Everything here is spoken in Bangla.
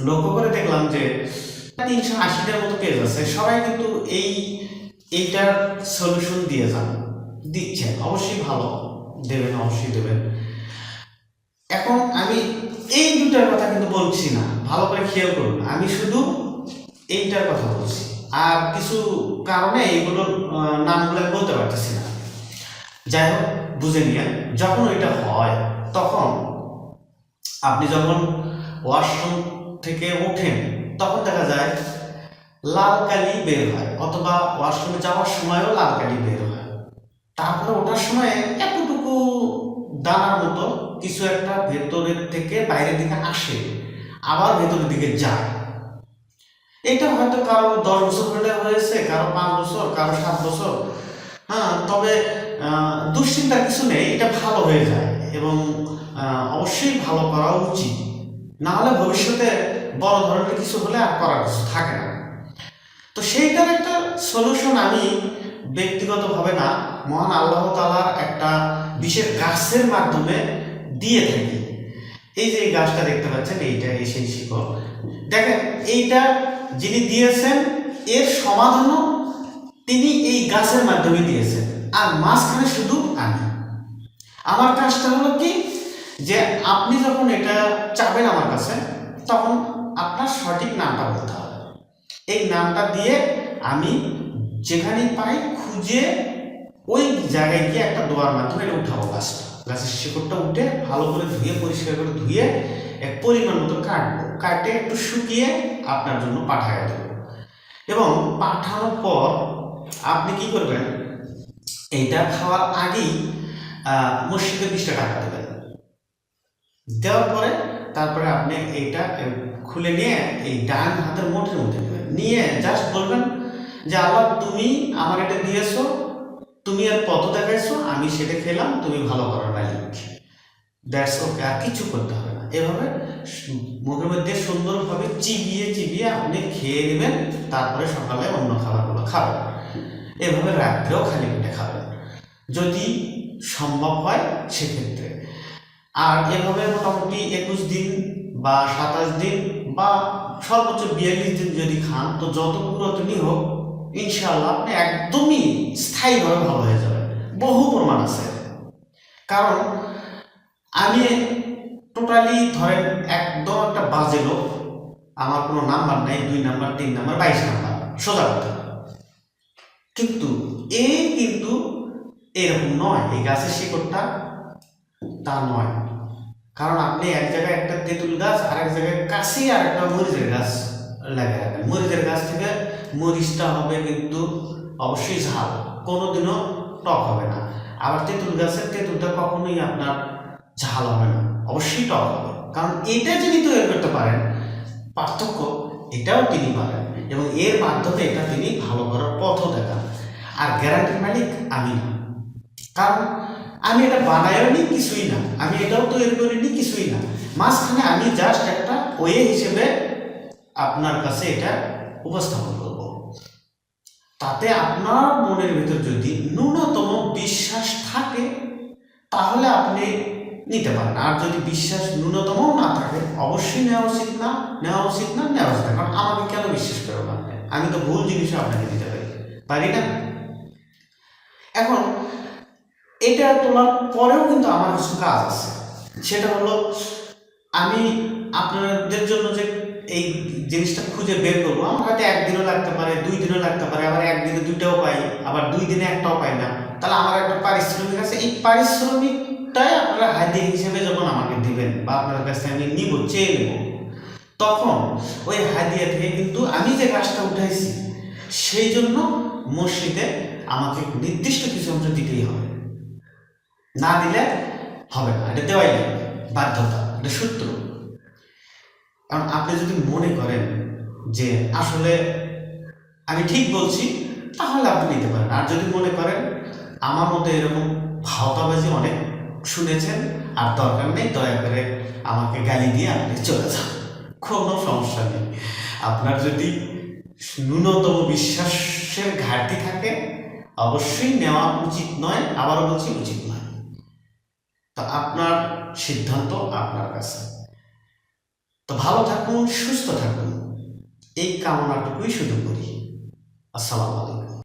লক্ষ্য করে দেখলাম যে 380টার মতো পেজ আছে, সবাই কিন্তু এইটার সলিউশন দিচ্ছেন। অবশ্যই ভালো দেবেন, অবশ্যই দেবেন। এখন আমি এই দুটার কথা কিন্তু বলছি না, ভালো করে খেয়াল করুন, আমি শুধু এইটার কথা বলছি। আর কিছু কারণে এইগুলোর নামগুলো আমি বলতে পারতেছি না। যাই হোক, বুঝে নিয়ে যখন ওইটা হয়, তখন আপনি যখন ওয়াশরুম থেকে ওঠেন তখন দেখা যায় লাল কালি বের হয়, অথবা ওয়াশরুমে যাওয়ার সময়ও লাল কালি বের হয়। তারপরে ওঠার সময় এতটুকু দানার মতো কিছু একটা ভেতরের থেকে বাইরের দিকে আসে, আবার ভেতরের দিকে যায়। এটা হয়তো কারো 10 বছর হলে হয়েছে, কারো 5 বছর, কারো 7 বছর। হ্যাঁ, তবে দুশ্চিন্তার কিছু নেই, এটা ভালো হয়ে যায় এবং অবশ্যই ভালো করা উচিত। না হলে ভবিষ্যতে বড় ধরনের কিছু হলে আর করার কিছু থাকে না। তো সেইটার একটা সলিউশন আমি ব্যক্তিগতভাবে না, মহান আল্লাহ তাআলার একটা বিশেষ গাছের মাধ্যমে দিয়ে থাকি। এই যে এই গাছটা দেখতে পাচ্ছেন, এইটা সেই শিকড়। দেখেন, এইটা যিনি দিয়েছেন এর সমাধানও তিনি এই গাছের মাধ্যমে দিয়েছেন, আর মাঝখানে শুধু আমি। আমার কাজটা হলো কি, যে আপনি যখন এটা চাবেন আমার কাছে, তখন আপনার সঠিক নামটা বলতে হবে। এই নামটা দিয়ে আমি যেখানেই পাই খুঁজে ওই জায়গায় গিয়ে একটা দোয়ার মাধ্যমে এটা উঠাবো। গাছের শিকড়টা উঠে ভালো করে ধুয়ে, পরিষ্কার করে ধুয়ে এক পরিমাণ মতো কাটবো, কাটে একটু শুকিয়ে আপনার জন্য পাঠিয়ে দেবো। এবং পাঠানোর পর আপনি কি করবেন, এইটা খাওয়ার আগেই মসজিদে 20 টাকা দেবেন। দেওয়ার পরে তারপরে আপনি এইটা খুলে নিয়ে এই ডান হাতের মুঠের মধ্যে নেবেন, নিয়ে জাস্ট বলবেন যে আল্লাহ, তুমি আমার এটা দিয়েছো, তুমি আর পথ দেখাইছো, আমি সেটা খেলাম, তুমি ভালো করার মালিক। দ্যাটস ওকে, আর কিছু করতে হবে না। এভাবে মুখের মধ্যে সুন্দরভাবে চিবিয়ে চিবিয়ে আপনি খেয়ে নেবেন। তারপরে সকালে অন্য খাবারগুলো খাবেন। এভাবে রাত্রেও খালি পেটে খাবেন যদি সম্ভব হয় সেক্ষেত্রে। আর এভাবে মোটামুটি 21 দিন বা 27 দিন বা সর্বোচ্চ 42 দিন যদি খান, তো যত পুরাতনই হোক, ইনশাআল্লাহ আপনি একদমই স্থায়ীভাবে ভালো হয়ে যাবেন। বহু প্রমাণ আছে। কারণ আমি টোটালি ধরেন একদম একটা বাজে লোক, আমার কোনো নাম্বার নাই, 2 নাম্বার, 3 নাম্বার, 22 নাম্বার, সোজা কথা। কিন্তু কিন্তু এরকম নয়, এই গাছের শিকড়টা তা নয়। কারণ আপনি এক জায়গায় একটা তেঁতুল গাছ, আর এক জায়গায় কাছেই আর একটা মরিচের গাছ লাগিয়ে রাখবেন। মরিচের গাছ থেকে মরিচটা হবে কিন্তু অবশ্যই ঝাল, কোনোদিনও টক হবে না। আবার তেঁতুল গাছের তেঁতুলটা কখনোই আপনার ঝাল হবে না, অবশ্যই টক হবে। কারণ এটা যিনি তৈরি করতে পারেন, পার্থক্য এটাও তিনি পারেন, এবং এর মাধ্যমে এটা তিনি ভালো করার পথও দেখান। আর গ্যারান্টির মালিক আমি না, কারণ আমি এটা বানাইনি কিছুই না, আমি এটাও তৈরি করিনি কিছুই না। মাঝখানে আমি জাস্ট একটা ওয়ে হিসেবে আপনার কাছে এটা উপস্থাপন করব। তাতে আপনার মনের ভিতর যদি ন্যূনতম বিশ্বাস থাকে, তাহলে আপনি নিতে পারেন। আর যদি বিশ্বাস ন্যূনতম না থাকে, অবশ্যই নেওয়া উচিত না। কারণ আমাকে কেন বিশ্বাস করবেন আপনি? আমি তো ভুল জিনিসও আপনাকে দিতে পারি না। এখন এটা তোলার পরেও কিন্তু আমার কিছু কাজ আছে। সেটা হলো, আমি আপনাদের জন্য যে এই জিনিসটা খুঁজে বের করবো, আমার হয়তো 1 দিনও লাগতে পারে, 2 দিনও লাগতে পারে, আবার 1 দিনে 2টাও পাই, আবার 2 দিনে 1টাও পাই না। তাহলে আমার একটা পারিশ্রমিক আছে, এই পারিশ্রমিকটাই আপনারা হাদিয়া হিসেবে যখন আমাকে দিবেন বা আপনার কাছ থেকে আমি চেয়ে নেব, তখন ওই হাদিয়া থেকে কিন্তু আমি যে গাছটা উঠাইছি সেই জন্য মসজিদে আমাকে নির্দিষ্ট কিছু অংশ দিতেই হবে। না দিলে হবে না, এটা দেওয়াই লাগবে, বাধ্যতা, এটা সূত্র। কারণ আপনি যদি মনে করেন যে আসলে আমি ঠিক বলছি, তাহলে আপনি নিতে পারেন। আর যদি মনে করেন আমার মতো এরকম ভাওতাবাজি অনেক শুনেছেন আর দরকার নেই, দয়া করে আমাকে গালি দিয়ে আপনি চলে যান, কোনো সমস্যা নেই। আপনার যদি ন্যূনতম বিশ্বাসের ঘাটতি থাকে, অবশ্যই নেওয়া উচিত নয়, আবারও বলছি উচিত নয়। তা আপনার সিদ্ধান্ত আপনার কাছে। তো ভালো থাকুন, সুস্থ থাকুন, এই কামনাটুকুই শুধু করি। আসসালামু আলাইকুম।